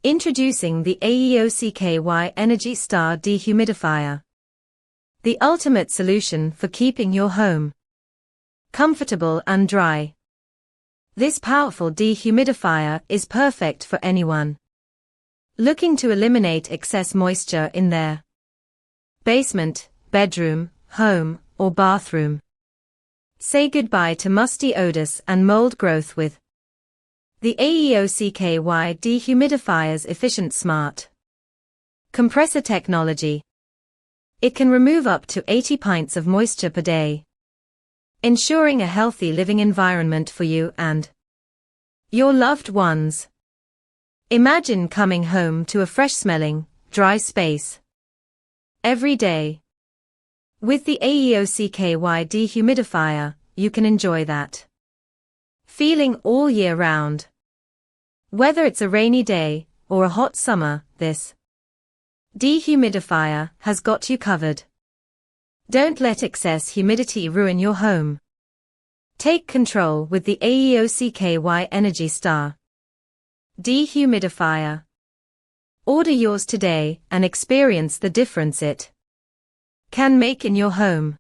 Introducing the AEOCKY Energy Star Dehumidifier. The ultimate solution for keeping your home comfortable and dry. This powerful dehumidifier is perfect for anyone looking to eliminate excess moisture in their basement, bedroom, home, or bathroom. Say goodbye to musty odors and mold growth with the AEOCKY Dehumidifier's efficient smart compressor technology. It can remove up to 80 pints of moisture per day, ensuring a healthy living environment for you and your loved ones. Imagine coming home to a fresh-smelling, dry space every day. With the AEOCKY Dehumidifier, you can enjoy that feeling all year round. Whether it's a rainy day or a hot summer, this dehumidifier has got you covered. Don't let excess humidity ruin your home. Take control with the AEOCKY Energy Star Dehumidifier. Order yours today and experience the difference it can make in your home.